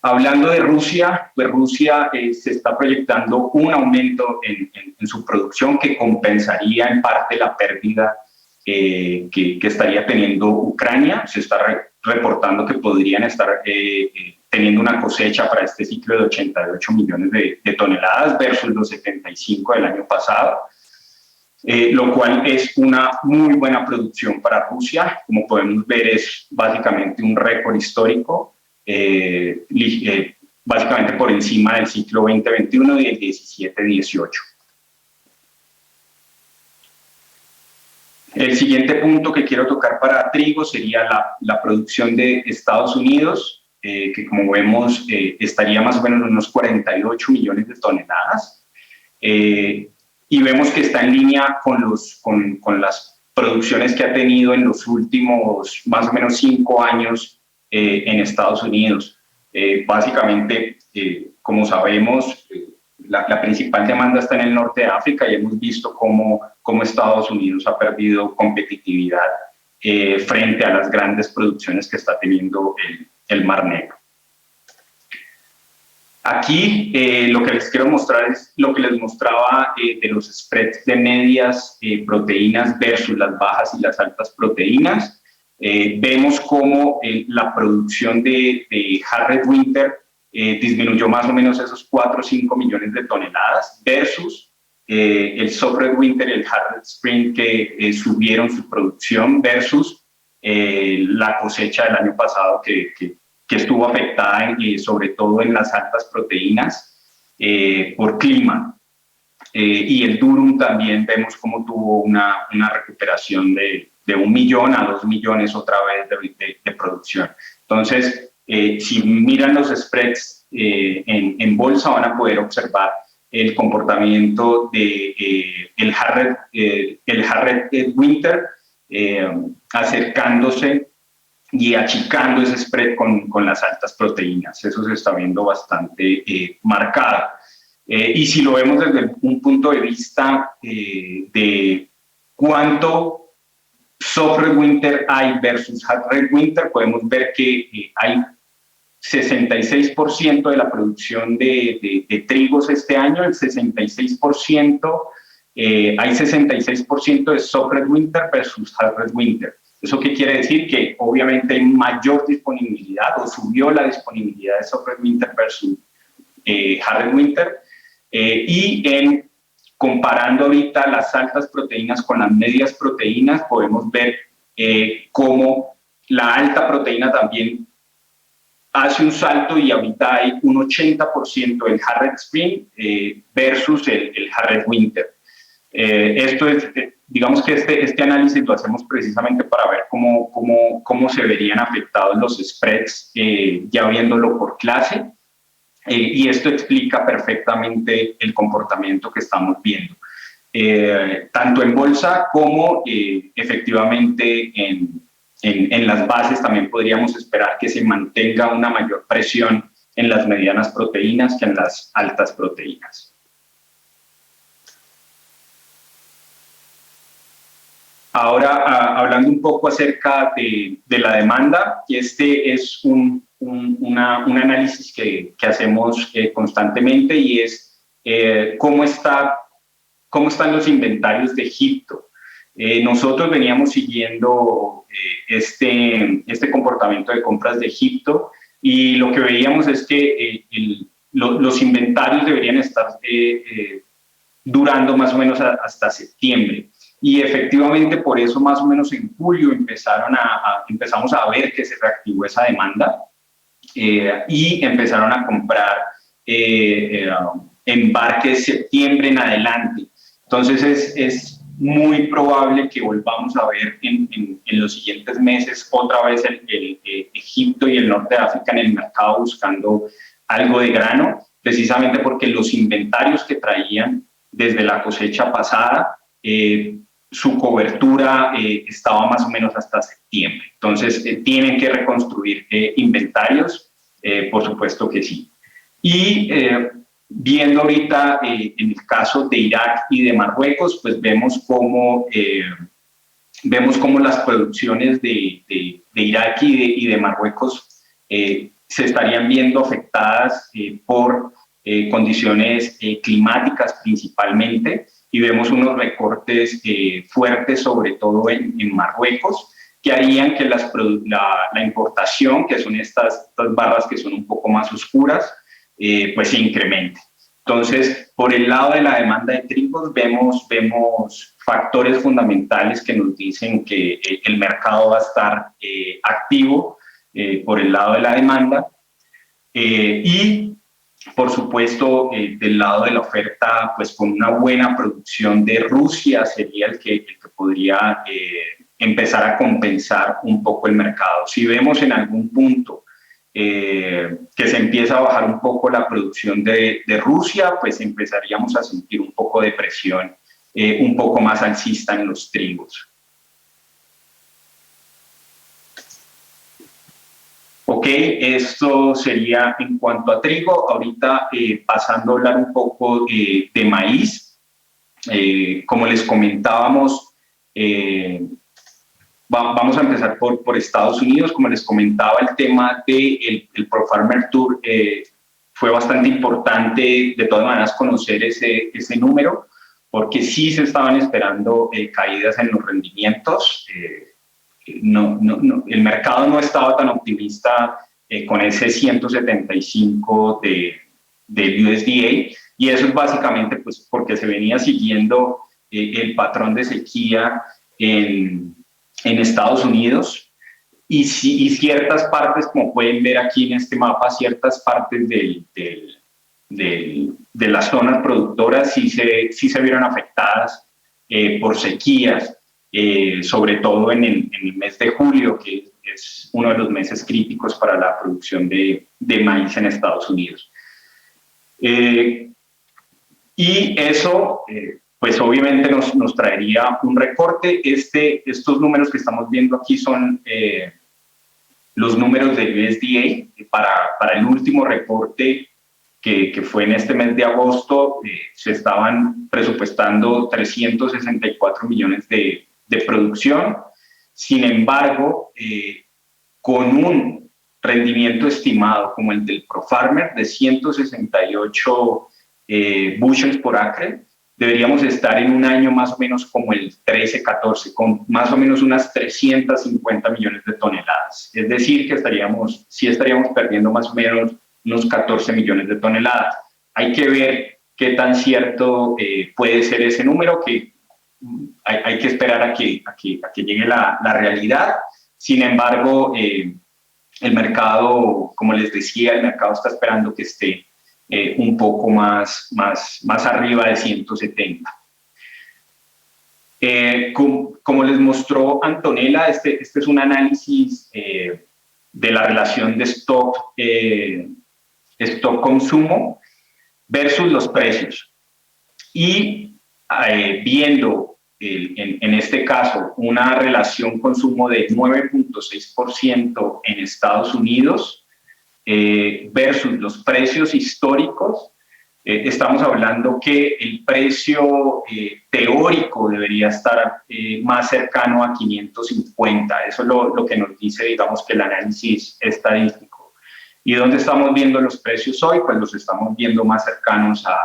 Hablando de Rusia, pues Rusia se está proyectando un aumento en su producción que compensaría en parte la pérdida que estaría teniendo Ucrania. Se está reportando que podrían estar teniendo una cosecha para este ciclo de 88 millones de toneladas versus los 75 del año pasado. Lo cual es una muy buena producción para Rusia. Como podemos ver, es básicamente un récord histórico, básicamente por encima del ciclo 2021 y el 17-18. El siguiente punto que quiero tocar para trigo sería la producción de Estados Unidos, que como vemos estaría más o menos en unos 48 millones de toneladas. Y vemos que está en línea con las producciones que ha tenido en los últimos más o menos 5 años en Estados Unidos. Básicamente, como sabemos, la principal demanda está en el norte de África y hemos visto cómo Estados Unidos ha perdido competitividad frente a las grandes producciones que está teniendo el Mar Negro. Aquí lo que les quiero mostrar es lo que les mostraba de los spreads de medias proteínas versus las bajas y las altas proteínas. Vemos cómo la producción de Hard Red Winter disminuyó más o menos esos 4 o 5 millones de toneladas versus el Soft Red Winter y el Hard Red Spring que subieron su producción versus la cosecha del año pasado que estuvo afectada sobre todo en las altas proteínas por clima. Y el durum también vemos cómo tuvo una recuperación de 1 millón a 2 millones otra vez de producción. Entonces, si miran los spreads en bolsa van a poder observar el comportamiento de el Hard Red Winter acercándose y achicando ese spread con las altas proteínas. Eso se está viendo bastante marcado. Y si lo vemos desde un punto de vista de cuánto Soft Red Winter hay versus Hard Red Winter, podemos ver que hay 66% de la producción de trigos este año, el 66%, hay 66% de Soft Red Winter versus Hard Red Winter. ¿Eso qué quiere decir? Que obviamente hay mayor disponibilidad o subió la disponibilidad de Soft Red Winter versus Hard Red Winter. Y comparando ahorita las altas proteínas con las medias proteínas, podemos ver cómo la alta proteína también hace un salto y ahorita hay un 80% del Hard Red Spring versus el Hard Red Winter. Esto es, digamos que este análisis lo hacemos precisamente para ver cómo se verían afectados los spreads ya viéndolo por clase. Y esto explica perfectamente el comportamiento que estamos viendo, tanto en bolsa como efectivamente en las bases. También podríamos esperar que se mantenga una mayor presión en las medianas proteínas que en las altas proteínas. Ahora, hablando un poco acerca de la demanda, y este es un análisis que hacemos constantemente, y es cómo están los inventarios de Egipto. Nosotros veníamos siguiendo este comportamiento de compras de Egipto, y lo que veíamos es que los inventarios deberían estar durando más o menos hasta septiembre. Y efectivamente por eso más o menos en julio empezamos a ver que se reactivó esa demanda y empezaron a comprar embarques septiembre en adelante. Entonces es muy probable que volvamos a ver en los siguientes meses otra vez el Egipto y el norte de África en el mercado buscando algo de grano, precisamente porque los inventarios que traían desde la cosecha pasada, su cobertura estaba más o menos hasta septiembre. Entonces, tienen que reconstruir inventarios, por supuesto que sí. Y viendo ahorita en el caso de Irak y de Marruecos, pues vemos cómo las producciones de Irak y de Marruecos se estarían viendo afectadas por condiciones climáticas principalmente, y vemos unos recortes fuertes, sobre todo en Marruecos, que harían que la importación, que son estas barras que son un poco más oscuras, pues se incremente. Entonces, por el lado de la demanda de trigos, vemos factores fundamentales que nos dicen que el mercado va a estar activo por el lado de la demanda, y por supuesto del lado de la oferta, pues con una buena producción de Rusia sería el que podría empezar a compensar un poco el mercado. Si vemos en algún punto que se empieza a bajar un poco la producción de Rusia, pues empezaríamos a sentir un poco de presión un poco más alcista en los trigos. Ok, esto sería en cuanto a trigo. Ahorita pasando a hablar un poco de maíz. Como les comentábamos, vamos a empezar por Estados Unidos. Como les comentaba, el tema del Pro Farmer Tour fue bastante importante, de todas maneras, conocer ese número, porque sí se estaban esperando caídas en los rendimientos. El mercado no estaba tan optimista con ese 175 del USDA, y eso es básicamente pues, porque se venía siguiendo el patrón de sequía en Estados Unidos, y ciertas partes, como pueden ver aquí en este mapa, ciertas partes de las zonas productoras sí se vieron afectadas por sequías, sobre todo en el mes de julio, que es uno de los meses críticos para la producción de maíz en Estados Unidos. Y eso, pues obviamente nos traería un recorte. Estos números que estamos viendo aquí son los números del USDA para el último reporte que fue en este mes de agosto. Se estaban presupuestando 364 millones de producción. Sin embargo, con un rendimiento estimado como el del ProFarmer de 168 bushels por acre, deberíamos estar en un año más o menos como el 13-14, con más o menos unas 350 millones de toneladas. Es decir, que sí estaríamos perdiendo más o menos unos 14 millones de toneladas. Hay que ver qué tan cierto puede ser ese número, que hay que esperar a que llegue la realidad. Sin embargo, el mercado, como les decía, el mercado está esperando que esté un poco más arriba de 170. Como les mostró Antonella, este es un análisis de la relación de stock-consumo versus los precios. Y viendo en este caso una relación consumo de 9.6% en Estados Unidos versus los precios históricos, estamos hablando que el precio teórico debería estar más cercano a 550. Eso es lo que nos dice, digamos, que el análisis estadístico. ¿Y dónde estamos viendo los precios hoy? Pues los estamos viendo más cercanos a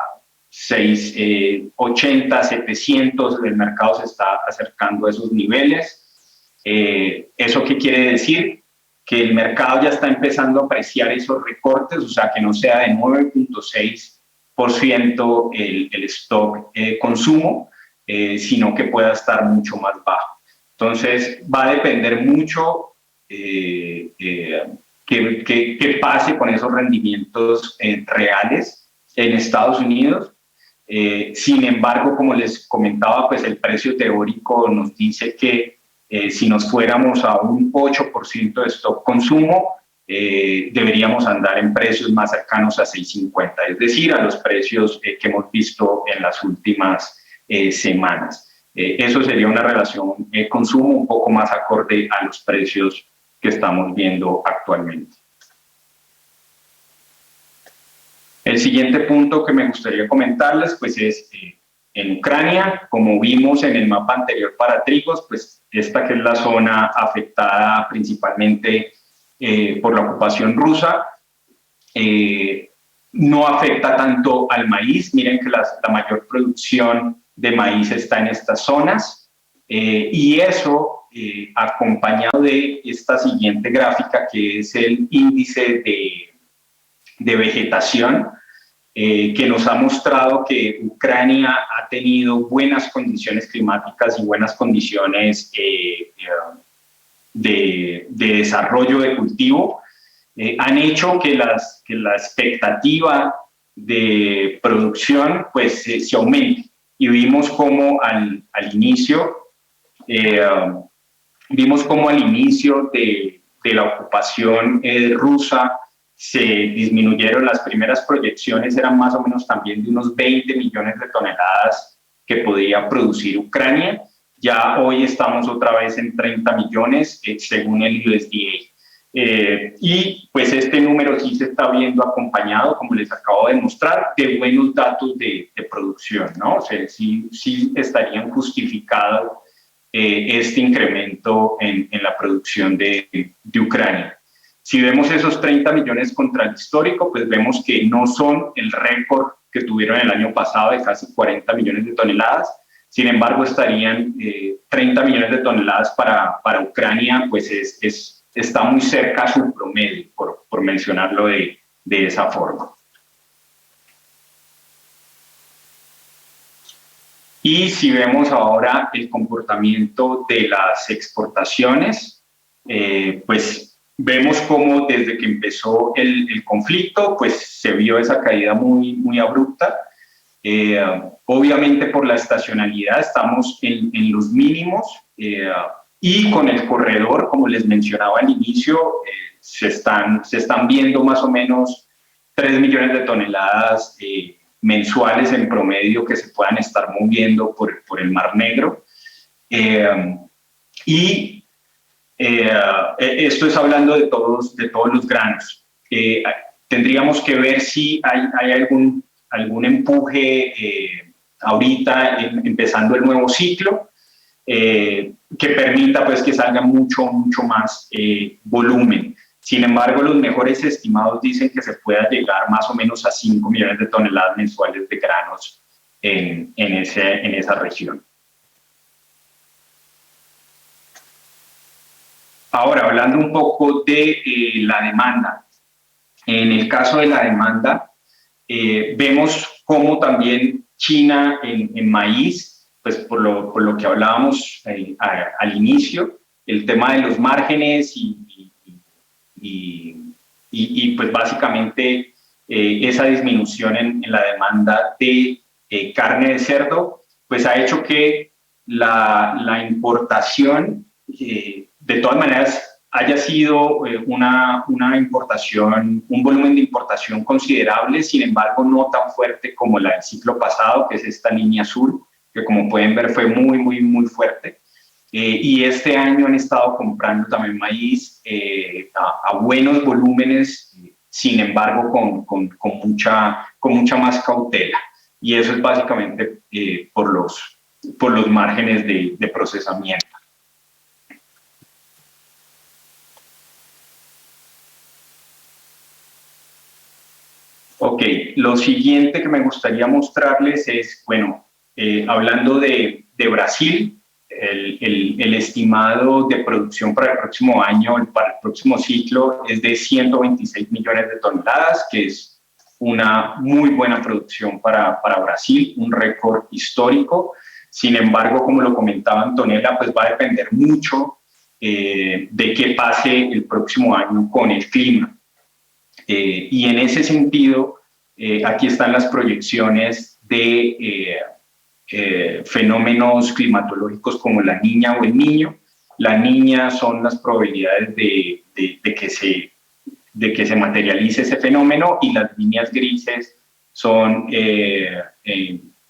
680, 700. El mercado se está acercando a esos niveles. ¿Eso qué quiere decir? Que el mercado ya está empezando a apreciar esos recortes, o sea, que no sea de 9.6% el stock consumo, sino que pueda estar mucho más bajo. Entonces, va a depender mucho qué pase con esos rendimientos reales en Estados Unidos. Sin embargo, como les comentaba, pues el precio teórico nos dice que si nos fuéramos a un 8% de stock consumo, deberíamos andar en precios más cercanos a 6.50, es decir, a los precios que hemos visto en las últimas semanas. Eso sería una relación consumo un poco más acorde a los precios que estamos viendo actualmente. El siguiente punto que me gustaría comentarles pues es en Ucrania. Como vimos en el mapa anterior para trigos, pues esta que es la zona afectada principalmente por la ocupación rusa, no afecta tanto al maíz. Miren que la mayor producción de maíz está en estas zonas, y eso acompañado de esta siguiente gráfica, que es el índice de vegetación, que nos ha mostrado que Ucrania ha tenido buenas condiciones climáticas y buenas condiciones de desarrollo de cultivo, han hecho que la expectativa de producción pues se aumente. Y vimos como al inicio de la ocupación rusa se disminuyeron. Las primeras proyecciones eran más o menos también de unos 20 millones de toneladas que podía producir Ucrania. Ya hoy estamos otra vez en 30 millones según el USDA. Y pues este número sí se está viendo acompañado, como les acabo de mostrar, de buenos datos de producción, ¿no? O sea, sí estarían justificados este incremento en la producción de Ucrania. Si vemos esos 30 millones contra el histórico, pues vemos que no son el récord que tuvieron el año pasado de casi 40 millones de toneladas. Sin embargo, estarían 30 millones de toneladas para Ucrania, pues está muy cerca a su promedio, por mencionarlo de esa forma. Y si vemos ahora el comportamiento de las exportaciones, pues vemos cómo desde que empezó el conflicto, pues se vio esa caída muy abrupta. Obviamente por la estacionalidad estamos en los mínimos, y con el corredor, como les mencionaba al inicio, se están viendo más o menos 3 millones de toneladas mensuales en promedio que se puedan estar moviendo por el Mar Negro. Esto es hablando de todos los granos. Tendríamos que ver si hay algún empuje ahorita empezando el nuevo ciclo, que permita pues que salga mucho más volumen. Sin embargo, los mejores estimados dicen que se pueda llegar más o menos a 5 millones de toneladas mensuales de granos en esa región. Ahora, hablando un poco de la demanda. En el caso de la demanda, vemos cómo también China en maíz, pues por lo que hablábamos al inicio, el tema de los márgenes y pues básicamente esa disminución en la demanda de carne de cerdo, pues ha hecho que la importación, de todas maneras, haya sido una importación, un volumen de importación considerable, sin embargo no tan fuerte como la del ciclo pasado, que es esta línea azul, que como pueden ver fue muy fuerte. Y este año han estado comprando también maíz a buenos volúmenes, sin embargo con mucha más cautela. Y eso es básicamente por los márgenes de procesamiento. Ok, lo siguiente que me gustaría mostrarles es, bueno, hablando de Brasil, el estimado de producción para el próximo año, para el próximo ciclo, es de 126 millones de toneladas, que es una muy buena producción para Brasil, un récord histórico. Sin embargo, como lo comentaba Antonella, pues va a depender mucho de qué pase el próximo año con el clima. Y en ese sentido, aquí están las proyecciones de fenómenos climatológicos como la Niña o el Niño. La Niña son las probabilidades de que se materialice ese fenómeno, y las líneas grises son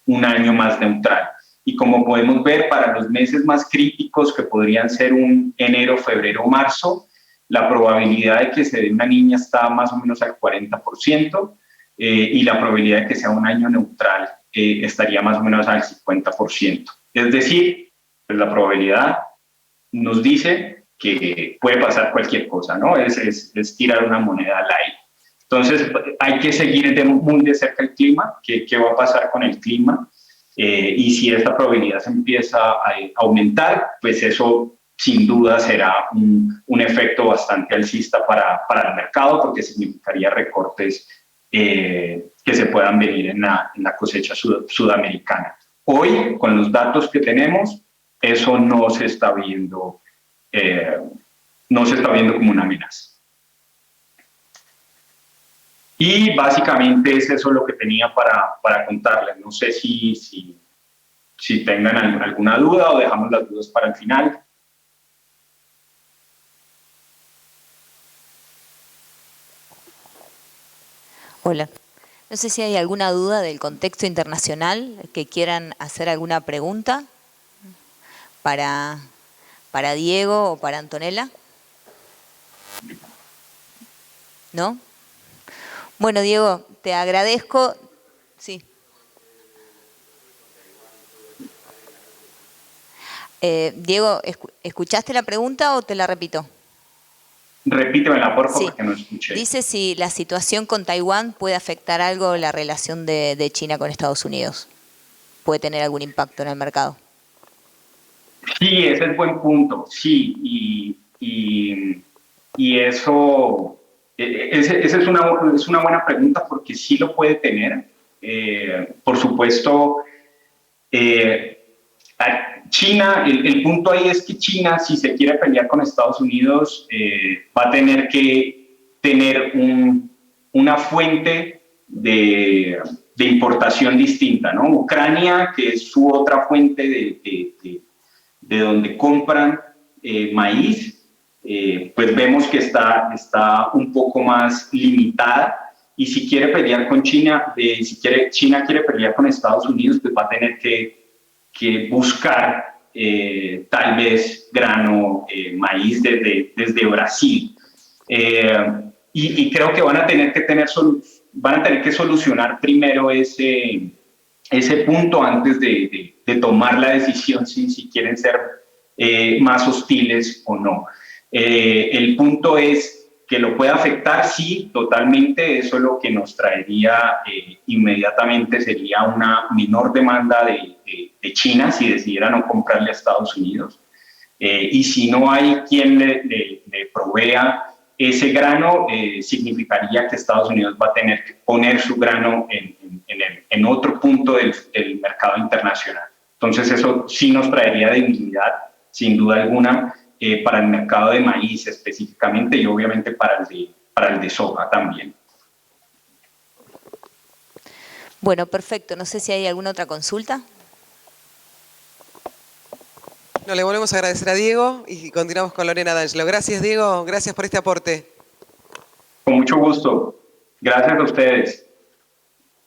un año más neutral. Y como podemos ver, para los meses más críticos, que podrían ser un enero, febrero, marzo, la probabilidad de que se dé una Niña está más o menos al 40%, y la probabilidad de que sea un año neutral estaría más o menos al 50%. Es decir, pues la probabilidad nos dice que puede pasar cualquier cosa, ¿no? Es tirar una moneda al aire. Entonces, hay que seguir muy de cerca el clima, qué va a pasar con el clima, y si esta probabilidad se empieza a aumentar, pues eso sin duda será un efecto bastante alcista para el mercado, porque significaría recortes que se puedan venir en la cosecha sudamericana. Hoy, con los datos que tenemos, eso no se está viendo como una amenaza. Y básicamente es eso lo que tenía para contarles. No sé si tengan alguna duda o dejamos las dudas para el final. Hola. No sé si hay alguna duda del contexto internacional, que quieran hacer alguna pregunta para Diego o para Antonella. ¿No? Bueno, Diego, te agradezco. Sí. Diego, ¿escuchaste la pregunta o te la repito? Repítemela, por favor, porque no escuché. Dice si la situación con Taiwán puede afectar algo la relación de China con Estados Unidos. ¿Puede tener algún impacto en el mercado? Sí, ese es buen punto, sí, y eso, esa es una buena pregunta porque sí lo puede tener. Por supuesto, China, el punto ahí es que China, si se quiere pelear con Estados Unidos, va a tener que tener una fuente de importación distinta, ¿no? Ucrania, que es su otra fuente de donde compran maíz, pues vemos que está un poco más limitada, y si quiere pelear con China, China quiere pelear con Estados Unidos, pues va a tener que buscar tal vez grano, maíz desde Brasil. Y creo que van a tener que solucionar primero ese punto antes de tomar la decisión si quieren ser más hostiles o no. El punto es que lo puede afectar, sí, totalmente. Eso lo que nos traería inmediatamente sería una menor demanda de China si decidiera no comprarle a Estados Unidos. Y si no hay quien le provea ese grano, significaría que Estados Unidos va a tener que poner su grano en otro punto del mercado internacional. Entonces eso sí nos traería debilidad, sin duda alguna, para el mercado de maíz específicamente, y obviamente para el de soja también. Bueno, perfecto. No sé si hay alguna otra consulta. No, le volvemos a agradecer a Diego y continuamos con Lorena D'Angelo. Gracias, Diego. Gracias por este aporte. Con mucho gusto. Gracias a ustedes.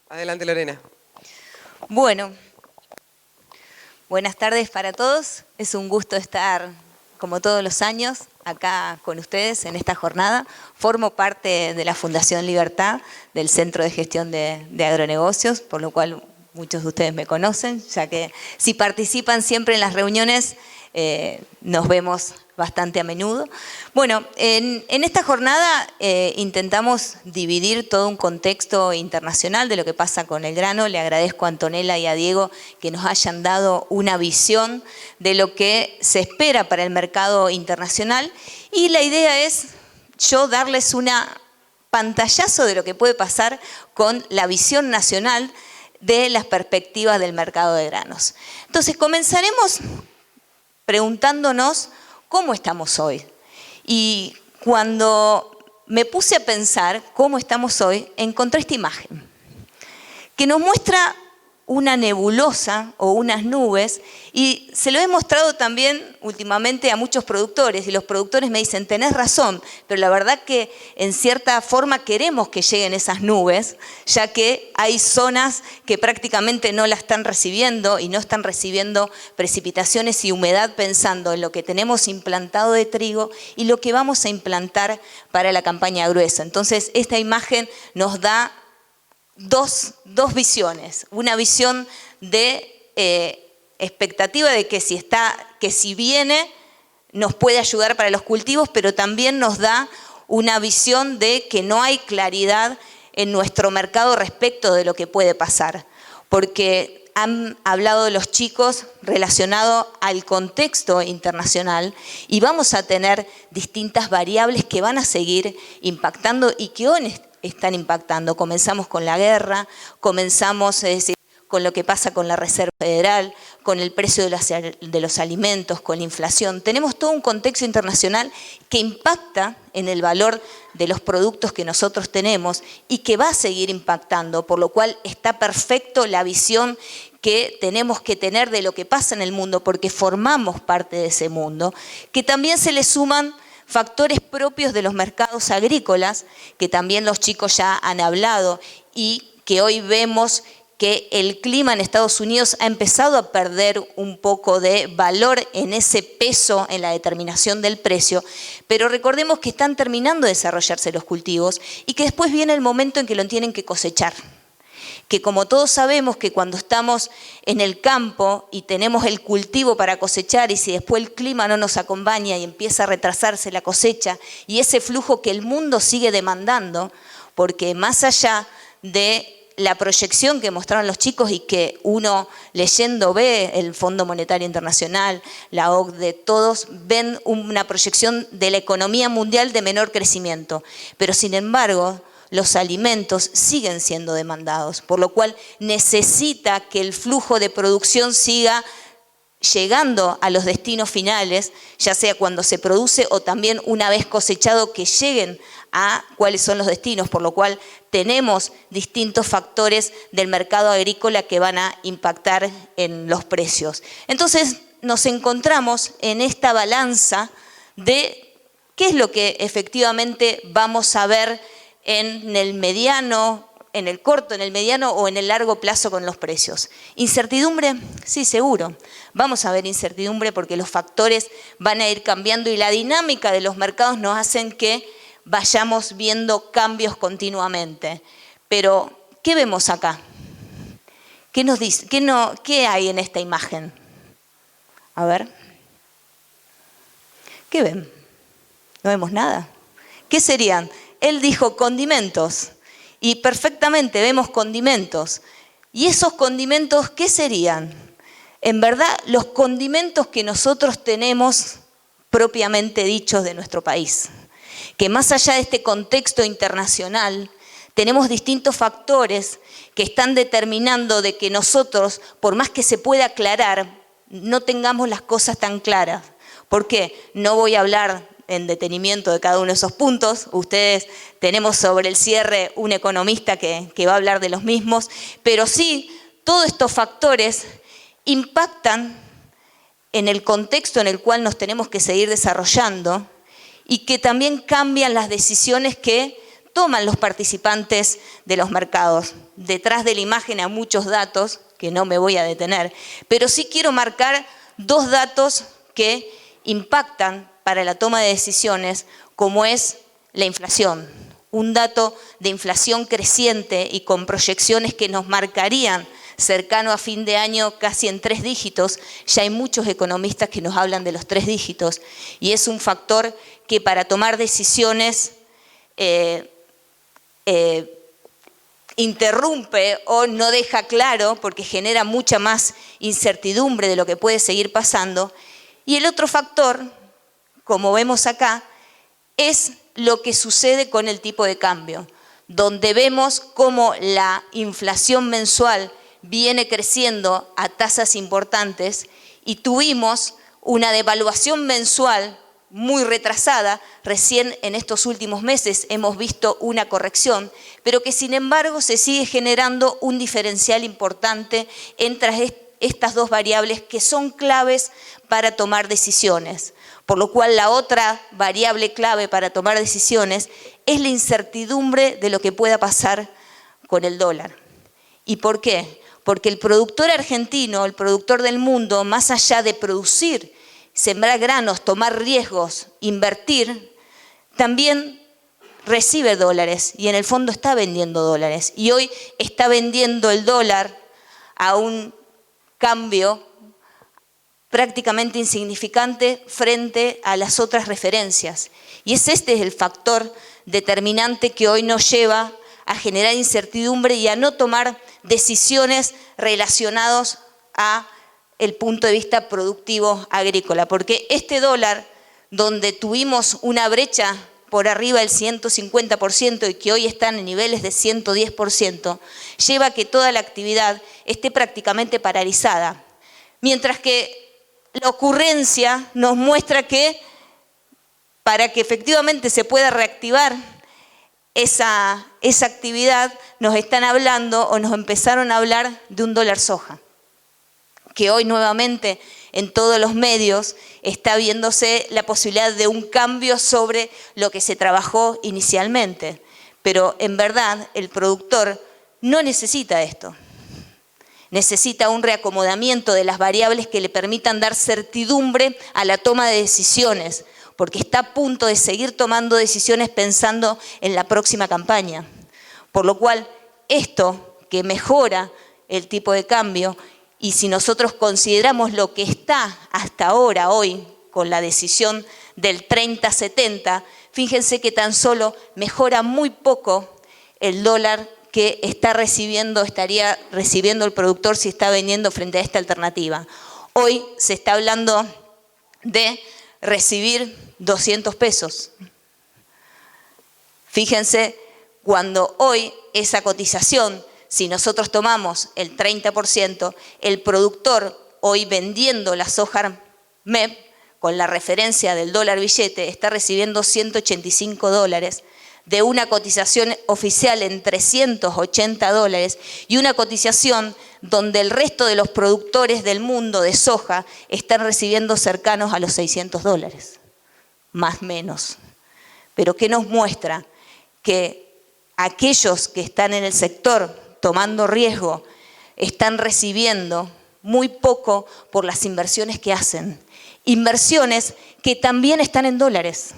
Adelante, Lorena. Bueno, buenas tardes para todos. Es un gusto estar, como todos los años, acá con ustedes en esta jornada. Formo parte de la Fundación Libertad, del Centro de Gestión de Agronegocios, por lo cual muchos de ustedes me conocen, ya que si participan siempre en las reuniones, nos vemos bastante a menudo. Bueno, en esta jornada intentamos dividir todo un contexto internacional de lo que pasa con el grano. Le agradezco a Antonella y a Diego que nos hayan dado una visión de lo que se espera para el mercado internacional, y la idea es yo darles una pantallazo de lo que puede pasar con la visión nacional de las perspectivas del mercado de granos. Entonces, comenzaremos preguntándonos cómo estamos hoy. Y cuando me puse a pensar cómo estamos hoy, encontré esta imagen que nos muestra una nebulosa o unas nubes, y se lo he mostrado también últimamente a muchos productores, y los productores me dicen, tenés razón, pero la verdad que en cierta forma queremos que lleguen esas nubes, ya que hay zonas que prácticamente no la están recibiendo y no están recibiendo precipitaciones y humedad, pensando en lo que tenemos implantado de trigo y lo que vamos a implantar para la campaña gruesa. Entonces, esta imagen nos da dos visiones. Una visión de expectativa de que si viene nos puede ayudar para los cultivos, pero también nos da una visión de que no hay claridad en nuestro mercado respecto de lo que puede pasar, porque han hablado de los chicos relacionado al contexto internacional y vamos a tener distintas variables que van a seguir impactando y que hoy están impactando. Comenzamos con la guerra, comenzamos, es decir, con lo que pasa con la Reserva Federal, con el precio de los alimentos, con la inflación. Tenemos todo un contexto internacional que impacta en el valor de los productos que nosotros tenemos y que va a seguir impactando, por lo cual está perfecto la visión que tenemos que tener de lo que pasa en el mundo, porque formamos parte de ese mundo, que también se le suman factores propios de los mercados agrícolas, que también los chicos ya han hablado y que hoy vemos que el clima en Estados Unidos ha empezado a perder un poco de valor en ese peso en la determinación del precio, pero recordemos que están terminando de desarrollarse los cultivos y que después viene el momento en que lo tienen que cosechar. Que como todos sabemos que cuando estamos en el campo y tenemos el cultivo para cosechar y si después el clima no nos acompaña y empieza a retrasarse la cosecha y ese flujo que el mundo sigue demandando, porque más allá de la proyección que mostraron los chicos y que uno leyendo ve el Fondo Monetario Internacional, la OCDE, todos ven una proyección de la economía mundial de menor crecimiento, pero sin embargo los alimentos siguen siendo demandados, por lo cual necesita que el flujo de producción siga llegando a los destinos finales, ya sea cuando se produce o también una vez cosechado que lleguen a cuáles son los destinos, por lo cual tenemos distintos factores del mercado agrícola que van a impactar en los precios. Entonces nos encontramos en esta balanza de qué es lo que efectivamente vamos a ver en el mediano, en el corto, en el mediano o en el largo plazo con los precios. ¿Incertidumbre? Sí, seguro. Vamos a ver incertidumbre porque los factores van a ir cambiando y la dinámica de los mercados nos hacen que vayamos viendo cambios continuamente. Pero, ¿qué vemos acá? ¿Qué nos dice? ¿Qué hay en esta imagen? A ver. ¿Qué ven? ¿No vemos nada? ¿Qué serían? Él dijo condimentos. Y perfectamente vemos condimentos. ¿Y esos condimentos qué serían? En verdad, los condimentos que nosotros tenemos propiamente dichos de nuestro país. Que más allá de este contexto internacional, tenemos distintos factores que están determinando de que nosotros, por más que se pueda aclarar, no tengamos las cosas tan claras. ¿Por qué? No voy a hablar en detenimiento de cada uno de esos puntos. Ustedes tenemos sobre el cierre un economista que va a hablar de los mismos, pero sí, todos estos factores impactan en el contexto en el cual nos tenemos que seguir desarrollando y que también cambian las decisiones que toman los participantes de los mercados. Detrás de la imagen hay muchos datos, que no me voy a detener, pero sí quiero marcar dos datos que impactan para la toma de decisiones, como es la inflación. Un dato de inflación creciente y con proyecciones que nos marcarían cercano a fin de año casi en 3 dígitos. Ya hay muchos economistas que nos hablan de los 3 dígitos y es un factor que para tomar decisiones interrumpe o no deja claro porque genera mucha más incertidumbre de lo que puede seguir pasando. Y el otro factor, como vemos acá, es lo que sucede con el tipo de cambio, donde vemos cómo la inflación mensual viene creciendo a tasas importantes y tuvimos una devaluación mensual muy retrasada. Recién en estos últimos meses hemos visto una corrección, pero que sin embargo se sigue generando un diferencial importante entre estas dos variables que son claves para tomar decisiones. Por lo cual la otra variable clave para tomar decisiones es la incertidumbre de lo que pueda pasar con el dólar. ¿Y por qué? Porque el productor argentino, el productor del mundo, más allá de producir, sembrar granos, tomar riesgos, invertir, también recibe dólares y en el fondo está vendiendo dólares. Y hoy está vendiendo el dólar a un cambio prácticamente insignificante frente a las otras referencias. Y este es el factor determinante que hoy nos lleva a generar incertidumbre y a no tomar decisiones relacionadas a el punto de vista productivo agrícola. Porque este dólar, donde tuvimos una brecha por arriba del 150% y que hoy están en niveles de 110%, lleva a que toda la actividad esté prácticamente paralizada. Mientras que la ocurrencia nos muestra que para que efectivamente se pueda reactivar esa actividad, nos están hablando o nos empezaron a hablar de un dólar soja, que hoy nuevamente en todos los medios está viéndose la posibilidad de un cambio sobre lo que se trabajó inicialmente. Pero en verdad el productor no necesita esto. Necesita un reacomodamiento de las variables que le permitan dar certidumbre a la toma de decisiones, porque está a punto de seguir tomando decisiones pensando en la próxima campaña. Por lo cual, esto que mejora el tipo de cambio, y si nosotros consideramos lo que está hasta ahora, hoy, con la decisión del 30-70, fíjense que tan solo mejora muy poco el dólar que estaría recibiendo el productor si está vendiendo frente a esta alternativa. Hoy se está hablando de recibir 200 pesos. Fíjense, cuando hoy esa cotización, si nosotros tomamos el 30%, el productor hoy vendiendo la soja MEP con la referencia del dólar billete está recibiendo $185 de una cotización oficial en $380 y una cotización donde el resto de los productores del mundo de soja están recibiendo cercanos a los $600, más o menos. Pero ¿qué nos muestra? Que aquellos que están en el sector tomando riesgo están recibiendo muy poco por las inversiones que hacen. Inversiones que también están en dólares.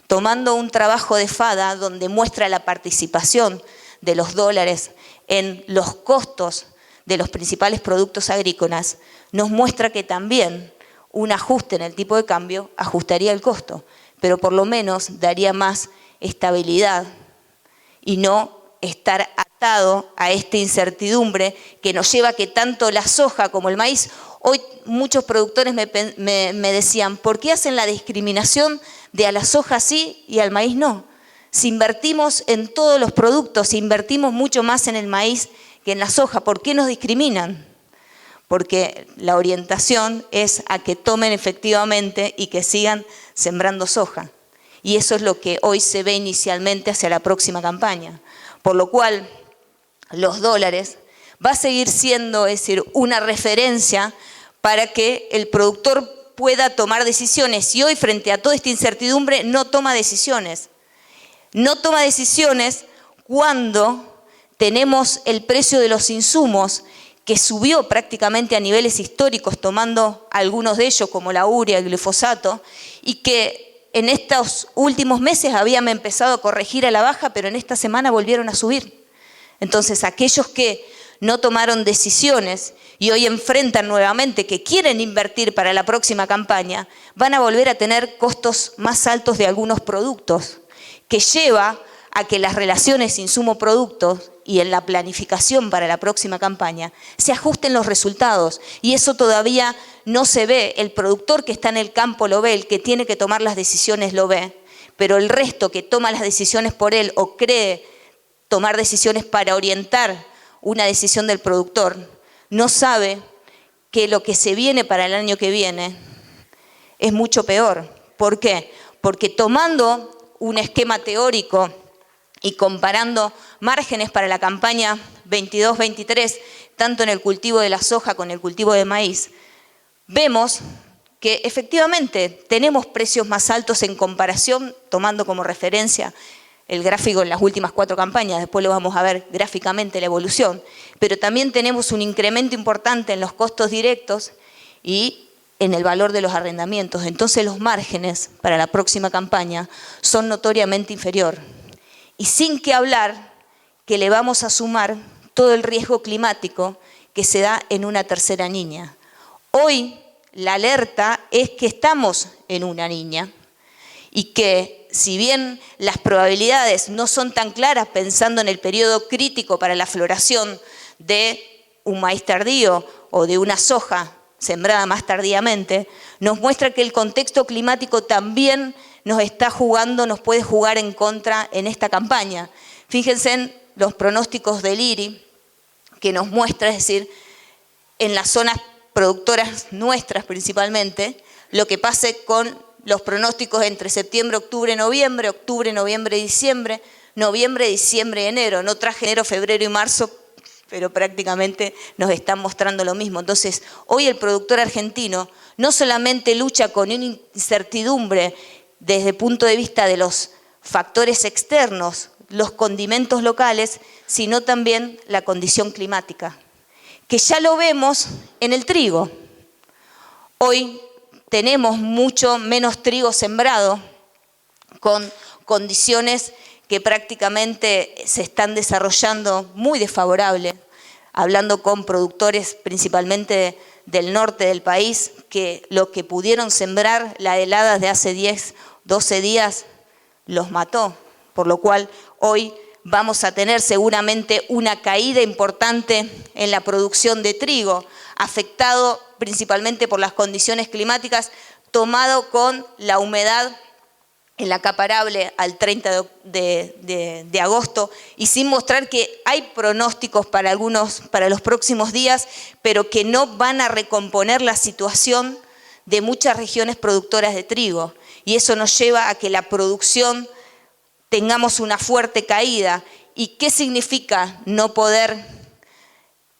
Tomando un trabajo de FADA donde muestra la participación de los dólares en los costos de los principales productos agrícolas, nos muestra que también un ajuste en el tipo de cambio ajustaría el costo, pero por lo menos daría más estabilidad y no estar atado a esta incertidumbre que nos lleva a que tanto la soja como el maíz, hoy muchos productores me decían, ¿por qué hacen la discriminación de a la soja sí y al maíz no? Si invertimos en todos los productos, si invertimos mucho más en el maíz que en la soja, ¿por qué nos discriminan? Porque la orientación es a que tomen efectivamente y que sigan sembrando soja. Y eso es lo que hoy se ve inicialmente hacia la próxima campaña. Por lo cual, los dólares va a seguir siendo, es decir, una referencia para que el productor pueda tomar decisiones. Y hoy, frente a toda esta incertidumbre, no toma decisiones. No toma decisiones cuando tenemos el precio de los insumos que subió prácticamente a niveles históricos, tomando algunos de ellos como la urea, el glifosato, y que en estos últimos meses habían empezado a corregir a la baja, pero en esta semana volvieron a subir. Entonces, aquellos que no tomaron decisiones y hoy enfrentan nuevamente que quieren invertir para la próxima campaña, van a volver a tener costos más altos de algunos productos, que lleva a que las relaciones insumo-productos y en la planificación para la próxima campaña se ajusten los resultados. Y eso todavía no se ve. El productor que está en el campo lo ve, el que tiene que tomar las decisiones lo ve, pero el resto que toma las decisiones por él o cree tomar decisiones para orientar una decisión del productor, no sabe que lo que se viene para el año que viene es mucho peor. ¿Por qué? Porque tomando un esquema teórico y comparando márgenes para la campaña 22-23, tanto en el cultivo de la soja como en el cultivo de maíz, vemos que efectivamente tenemos precios más altos en comparación, tomando como referencia el gráfico en las últimas 4 campañas, después lo vamos a ver gráficamente la evolución, pero también tenemos un incremento importante en los costos directos y en el valor de los arrendamientos. Entonces los márgenes para la próxima campaña son notoriamente inferior. Y sin que hablar que le vamos a sumar todo el riesgo climático que se da en una tercera línea. Hoy la alerta es que estamos en una niña y que si bien las probabilidades no son tan claras pensando en el periodo crítico para la floración de un maíz tardío o de una soja sembrada más tardíamente, nos muestra que el contexto climático también nos puede jugar en contra en esta campaña. Fíjense en los pronósticos del IRI que nos muestra, es decir, en las zonas productoras nuestras principalmente, lo que pase con los pronósticos entre septiembre, octubre, noviembre, diciembre, enero. No traje enero, febrero y marzo, pero prácticamente nos están mostrando lo mismo. Entonces, hoy el productor argentino no solamente lucha con una incertidumbre desde el punto de vista de los factores externos, los condimentos locales, sino también la condición climática, que ya lo vemos en el trigo. Hoy tenemos mucho menos trigo sembrado, con condiciones que prácticamente se están desarrollando muy desfavorables, hablando con productores principalmente del norte del país, que lo que pudieron sembrar, la helada de hace 10, 12 días, los mató, por lo cual hoy vamos a tener seguramente una caída importante en la producción de trigo, afectado principalmente por las condiciones climáticas, tomado con la humedad en la acaparable al 30 de agosto y sin mostrar que hay pronósticos para los próximos días, pero que no van a recomponer la situación de muchas regiones productoras de trigo. Y eso nos lleva a que la producción tengamos una fuerte caída. ¿Y qué significa no poder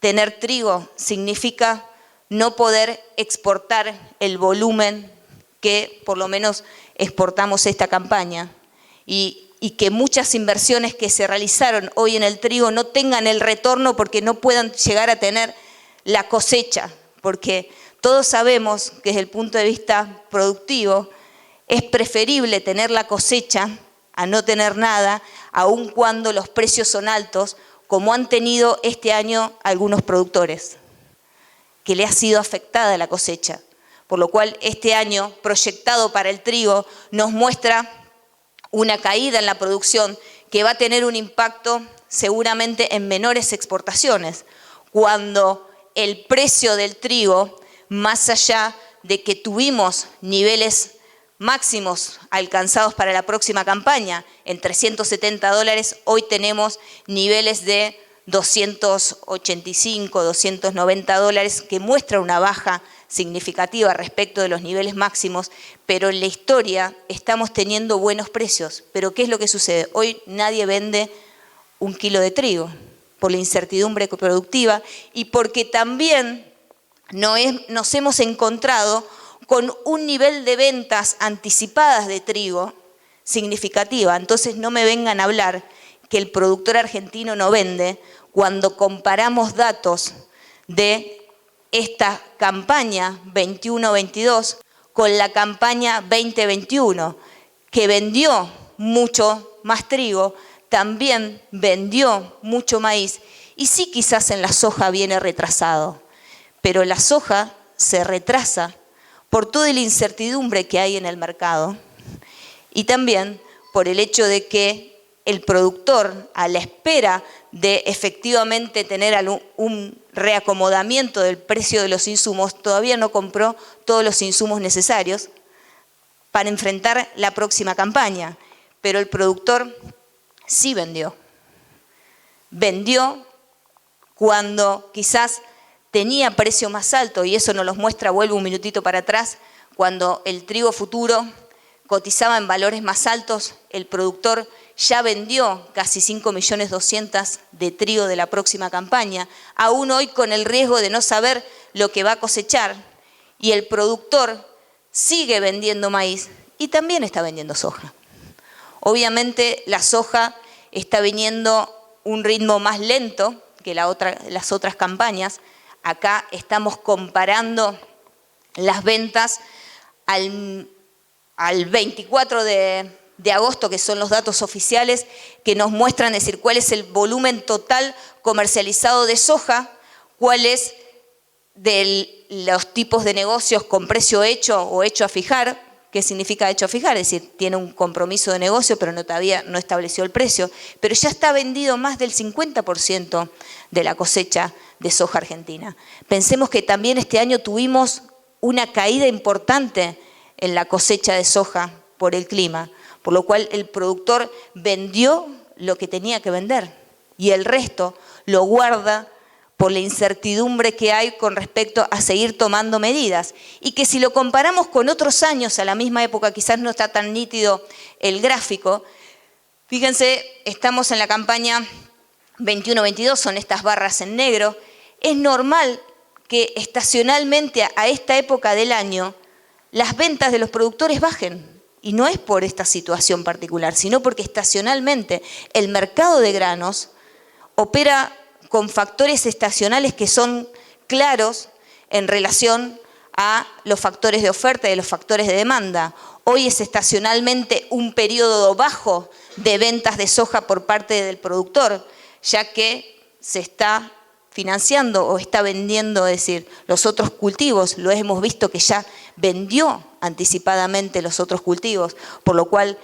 tener trigo? Significa no poder exportar el volumen que por lo menos exportamos esta campaña y que muchas inversiones que se realizaron hoy en el trigo no tengan el retorno porque no puedan llegar a tener la cosecha, porque todos sabemos que desde el punto de vista productivo es preferible tener la cosecha a no tener nada, aun cuando los precios son altos, como han tenido este año algunos productores, que le ha sido afectada la cosecha. Por lo cual este año proyectado para el trigo nos muestra una caída en la producción que va a tener un impacto seguramente en menores exportaciones, cuando el precio del trigo, más allá de que tuvimos niveles máximos alcanzados para la próxima campaña en $370, hoy tenemos niveles de $285, $290, que muestra una baja significativa respecto de los niveles máximos, pero en la historia estamos teniendo buenos precios. Pero ¿qué es lo que sucede? Hoy nadie vende un kilo de trigo por la incertidumbre productiva y porque también nos hemos encontrado con un nivel de ventas anticipadas de trigo significativa. Entonces no me vengan a hablar que el productor argentino no vende cuando comparamos datos de esta campaña 21-22 con la campaña 20-21, que vendió mucho más trigo, también vendió mucho maíz, y sí quizás en la soja viene retrasado, pero la soja se retrasa por toda la incertidumbre que hay en el mercado y también por el hecho de que el productor, a la espera de efectivamente tener un reacomodamiento del precio de los insumos, todavía no compró todos los insumos necesarios para enfrentar la próxima campaña. Pero el productor sí vendió. Vendió cuando quizás tenía precio más alto, y eso nos lo muestra, vuelvo un minutito para atrás, cuando el trigo futuro cotizaba en valores más altos, el productor ya vendió casi 5.200.000 de trigo de la próxima campaña, aún hoy con el riesgo de no saber lo que va a cosechar, y el productor sigue vendiendo maíz y también está vendiendo soja. Obviamente la soja está viniendo un ritmo más lento que las otras campañas. Acá estamos comparando las ventas al 24 de agosto, que son los datos oficiales que nos muestran, es decir, cuál es el volumen total comercializado de soja, cuál es de los tipos de negocios con precio hecho o hecho a fijar. ¿Qué significa hecho a fijar? Es decir, tiene un compromiso de negocio, pero todavía no estableció el precio. Pero ya está vendido más del 50% de la cosecha de soja argentina. Pensemos que también este año tuvimos una caída importante en la cosecha de soja por el clima, por lo cual el productor vendió lo que tenía que vender y el resto lo guarda por la incertidumbre que hay con respecto a seguir tomando medidas. Y que si lo comparamos con otros años, a la misma época, quizás no está tan nítido el gráfico. Fíjense, estamos en la campaña 21-22, son estas barras en negro. Es normal que estacionalmente a esta época del año las ventas de los productores bajen. Y no es por esta situación particular, sino porque estacionalmente el mercado de granos opera con factores estacionales que son claros en relación a los factores de oferta y los factores de demanda. Hoy es estacionalmente un periodo bajo de ventas de soja por parte del productor, ya que se está financiando o está vendiendo, es decir, los otros cultivos. Lo hemos visto que ya vendió anticipadamente los otros cultivos, por lo cual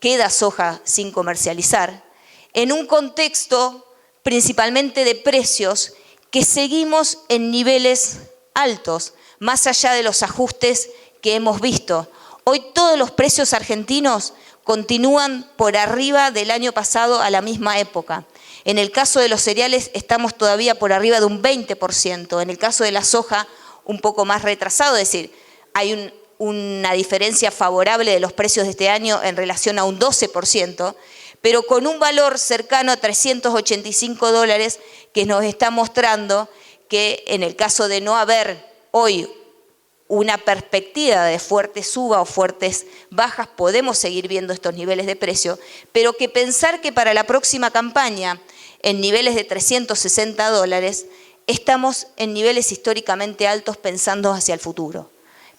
queda soja sin comercializar, en un contexto principalmente de precios que seguimos en niveles altos, más allá de los ajustes que hemos visto. Hoy todos los precios argentinos continúan por arriba del año pasado a la misma época. En el caso de los cereales estamos todavía por arriba de un 20%, en el caso de la soja un poco más retrasado, es decir, hay una diferencia favorable de los precios de este año en relación a un 12%, pero con un valor cercano a $385 que nos está mostrando que en el caso de no haber hoy una perspectiva de fuerte suba o fuertes bajas, podemos seguir viendo estos niveles de precio, pero que pensar que para la próxima campaña en niveles de $360, estamos en niveles históricamente altos pensando hacia el futuro.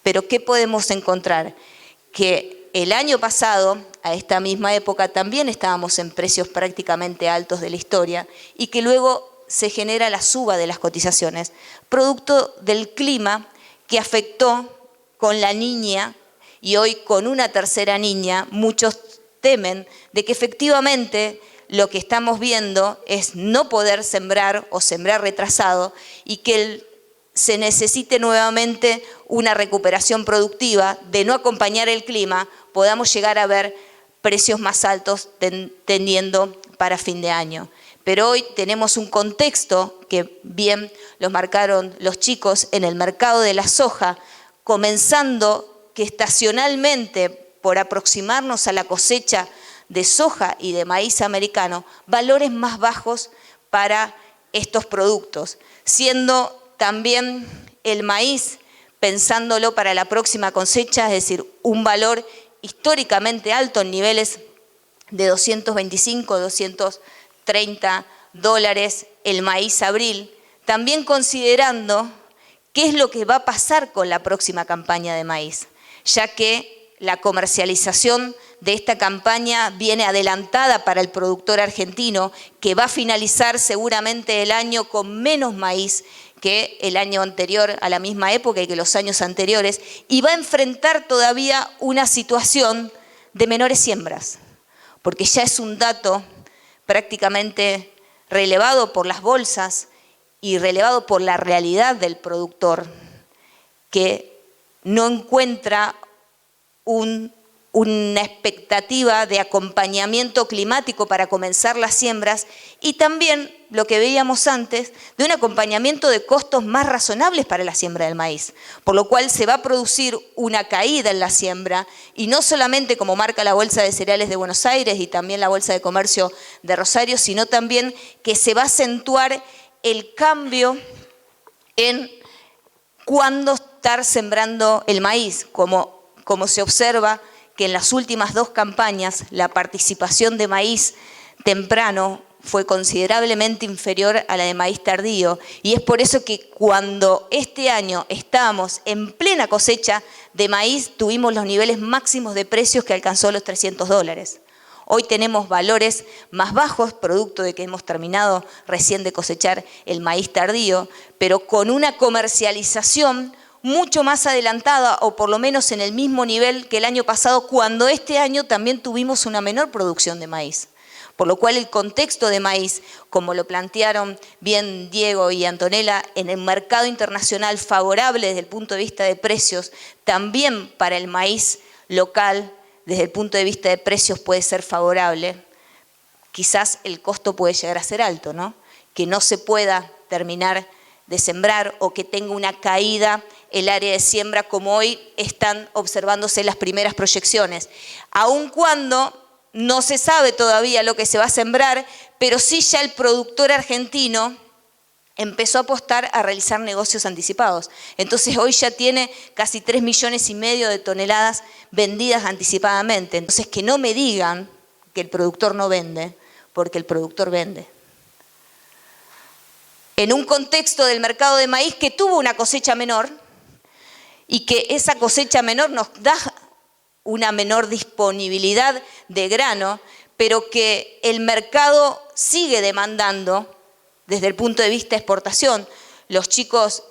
Pero ¿qué podemos encontrar? Que el año pasado, a esta misma época, también estábamos en precios prácticamente altos de la historia y que luego se genera la suba de las cotizaciones, producto del clima que afectó con la niña y hoy con una tercera niña. Muchos temen de que efectivamente lo que estamos viendo es no poder sembrar o sembrar retrasado y que se necesite nuevamente una recuperación productiva, de no acompañar el clima, podamos llegar a ver precios más altos tendiendo para fin de año. Pero hoy tenemos un contexto que bien los marcaron los chicos en el mercado de la soja, comenzando que estacionalmente, por aproximarnos a la cosecha de soja y de maíz americano, valores más bajos para estos productos, siendo también el maíz, pensándolo para la próxima cosecha, es decir, un valor históricamente alto en niveles de 225, 230 dólares el maíz abril, también considerando qué es lo que va a pasar con la próxima campaña de maíz, ya que la comercialización de esta campaña viene adelantada para el productor argentino, que va a finalizar seguramente el año con menos maíz que el año anterior a la misma época y que los años anteriores, y va a enfrentar todavía una situación de menores siembras, porque ya es un dato prácticamente relevado por las bolsas y relevado por la realidad del productor, que no encuentra una expectativa de acompañamiento climático para comenzar las siembras y también lo que veíamos antes de un acompañamiento de costos más razonables para la siembra del maíz, por lo cual se va a producir una caída en la siembra y no solamente como marca la Bolsa de Cereales de Buenos Aires y también la Bolsa de Comercio de Rosario, sino también que se va a acentuar el cambio en cuándo estar sembrando el maíz, como se observa que en las últimas dos campañas la participación de maíz temprano fue considerablemente inferior a la de maíz tardío, y es por eso que cuando este año estábamos en plena cosecha de maíz tuvimos los niveles máximos de precios que alcanzó los $300. Hoy tenemos valores más bajos, producto de que hemos terminado recién de cosechar el maíz tardío, pero con una comercialización mucho más adelantada, o por lo menos en el mismo nivel que el año pasado, cuando este año también tuvimos una menor producción de maíz. Por lo cual el contexto de maíz, como lo plantearon bien Diego y Antonella, en el mercado internacional favorable desde el punto de vista de precios, también para el maíz local, desde el punto de vista de precios puede ser favorable. Quizás el costo puede llegar a ser alto, ¿no? Que no se pueda terminar de sembrar o que tenga una caída el área de siembra como hoy están observándose las primeras proyecciones. Aun cuando no se sabe todavía lo que se va a sembrar, pero sí ya el productor argentino empezó a apostar a realizar negocios anticipados. Entonces hoy ya tiene casi 3,5 millones de toneladas vendidas anticipadamente. Entonces que no me digan que el productor no vende, porque el productor vende. En un contexto del mercado de maíz que tuvo una cosecha menor y que esa cosecha menor nos da una menor disponibilidad de grano, pero que el mercado sigue demandando desde el punto de vista de exportación. Los chicos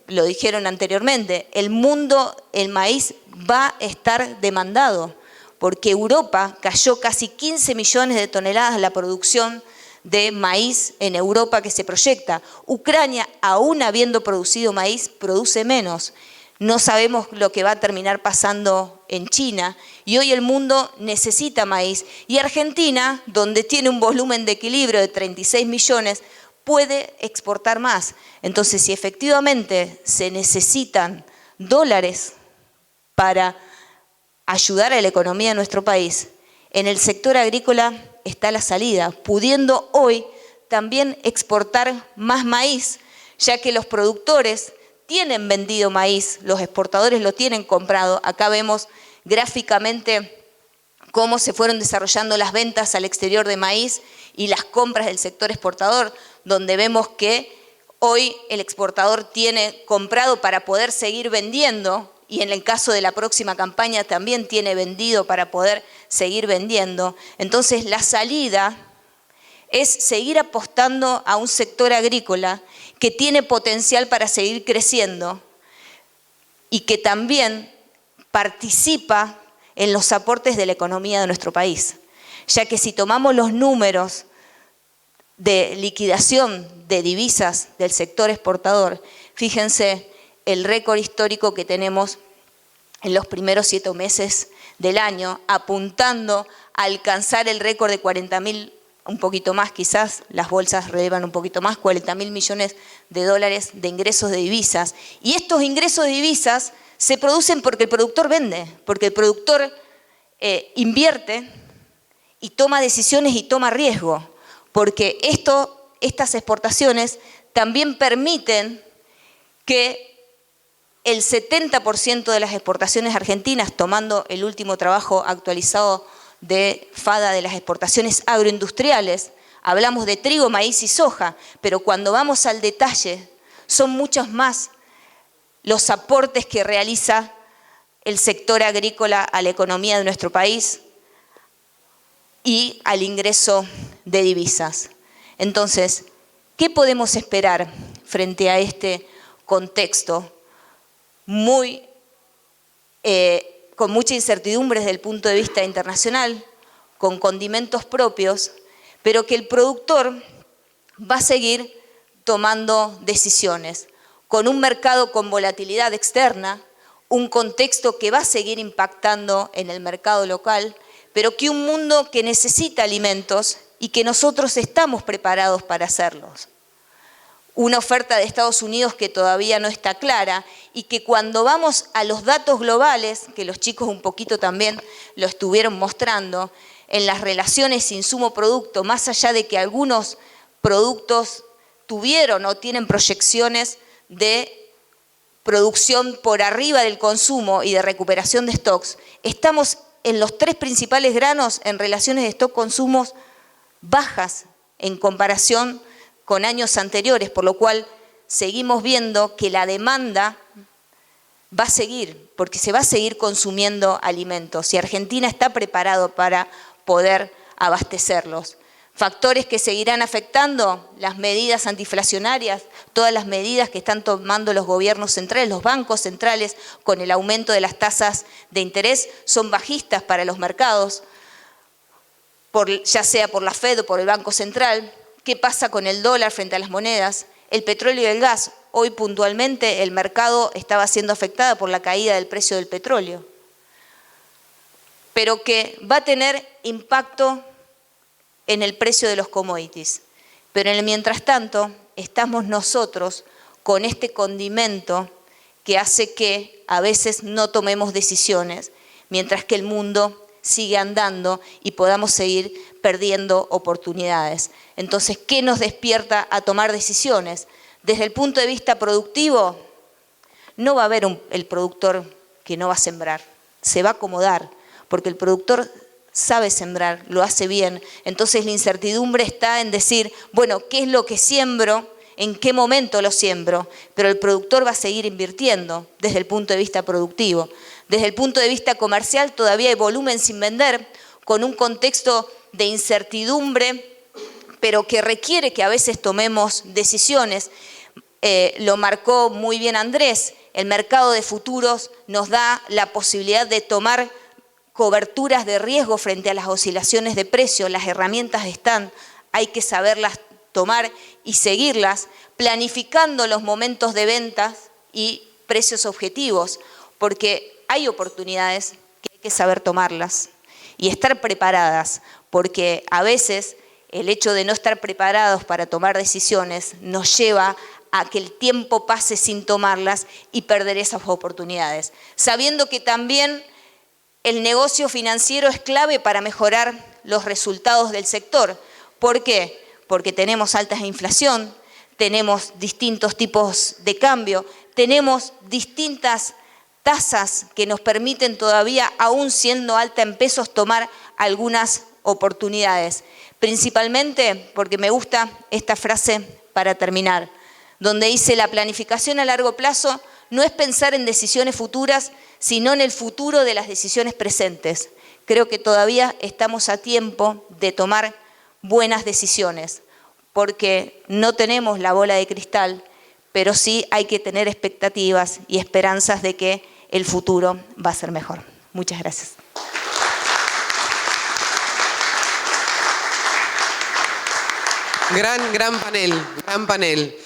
lo dijeron anteriormente, el mundo, el maíz va a estar demandado, porque Europa cayó casi 15 millones de toneladas la producción de maíz en Europa que se proyecta. Ucrania, aún habiendo producido maíz, produce menos. No sabemos lo que va a terminar pasando en China y hoy el mundo necesita maíz. Y Argentina, donde tiene un volumen de equilibrio de 36 millones, puede exportar más. Entonces, si efectivamente se necesitan dólares para ayudar a la economía de nuestro país, en el sector agrícola está la salida, pudiendo hoy también exportar más maíz, ya que los productores tienen vendido maíz, los exportadores lo tienen comprado. Acá vemos gráficamente cómo se fueron desarrollando las ventas al exterior de maíz y las compras del sector exportador, donde vemos que hoy el exportador tiene comprado para poder seguir vendiendo, y en el caso de la próxima campaña también tiene vendido para poder seguir vendiendo. Entonces la salida es seguir apostando a un sector agrícola que tiene potencial para seguir creciendo y que también participa en los aportes de la economía de nuestro país. Ya que si tomamos los números de liquidación de divisas del sector exportador, fíjense el récord histórico que tenemos en los primeros 7 meses del año, apuntando a alcanzar el récord de 40.000, un poquito más quizás, las bolsas relevan un poquito más, 40.000 millones de dólares de ingresos de divisas. Y estos ingresos de divisas se producen porque el productor vende, porque el productor invierte y toma decisiones y toma riesgo, porque estas exportaciones también permiten que el 70% de las exportaciones argentinas, tomando el último trabajo actualizado de FADA de las exportaciones agroindustriales, hablamos de trigo, maíz y soja, pero cuando vamos al detalle, son muchos más los aportes que realiza el sector agrícola a la economía de nuestro país y al ingreso de divisas. Entonces, ¿qué podemos esperar frente a este contexto con mucha incertidumbre desde el punto de vista internacional, con condimentos propios, pero que el productor va a seguir tomando decisiones, con un mercado con volatilidad externa, un contexto que va a seguir impactando en el mercado local, pero que un mundo que necesita alimentos y que nosotros estamos preparados para hacerlos. Una oferta de Estados Unidos que todavía no está clara y que cuando vamos a los datos globales, que los chicos un poquito también lo estuvieron mostrando, en las relaciones insumo-producto, más allá de que algunos productos tuvieron o tienen proyecciones de producción por arriba del consumo y de recuperación de stocks, estamos en los 3 principales granos en relaciones de stock-consumos bajas en comparación con años anteriores, por lo cual seguimos viendo que la demanda va a seguir, porque se va a seguir consumiendo alimentos y Argentina está preparado para poder abastecerlos. Factores que seguirán afectando las medidas antiinflacionarias, todas las medidas que están tomando los gobiernos centrales, los bancos centrales, con el aumento de las tasas de interés, son bajistas para los mercados, ya sea por la Fed o por el Banco Central. ¿Qué pasa con el dólar frente a las monedas? El petróleo y el gas. Hoy puntualmente el mercado estaba siendo afectado por la caída del precio del petróleo, pero que va a tener impacto en el precio de los commodities. Pero en el mientras tanto, estamos nosotros con este condimento que hace que a veces no tomemos decisiones, mientras que el mundo sigue andando y podamos seguir perdiendo oportunidades. Entonces, ¿qué nos despierta a tomar decisiones? Desde el punto de vista productivo, no va a haber el productor que no va a sembrar, se va a acomodar, porque el productor sabe sembrar, lo hace bien. Entonces la incertidumbre está en decir, bueno, ¿qué es lo que siembro? ¿En qué momento lo siembro? Pero el productor va a seguir invirtiendo desde el punto de vista productivo. Desde el punto de vista comercial todavía hay volumen sin vender, con un contexto de incertidumbre, pero que requiere que a veces tomemos decisiones. Lo marcó muy bien Andrés, el mercado de futuros nos da la posibilidad de tomar coberturas de riesgo frente a las oscilaciones de precio. Las herramientas están, hay que saberlas tomar y seguirlas, planificando los momentos de ventas y precios objetivos, porque hay oportunidades que hay que saber tomarlas y estar preparadas, porque a veces el hecho de no estar preparados para tomar decisiones nos lleva a que el tiempo pase sin tomarlas y perder esas oportunidades, sabiendo que también el negocio financiero es clave para mejorar los resultados del sector. ¿Por qué? Porque tenemos alta inflación, tenemos distintos tipos de cambio, tenemos distintas tasas que nos permiten todavía, aún siendo alta en pesos, tomar algunas oportunidades. Principalmente porque me gusta esta frase para terminar, donde dice: la planificación a largo plazo no es pensar en decisiones futuras, sino en el futuro de las decisiones presentes. Creo que todavía estamos a tiempo de tomar buenas decisiones, porque no tenemos la bola de cristal, pero sí hay que tener expectativas y esperanzas de que el futuro va a ser mejor. Muchas gracias. Gran panel, gran panel.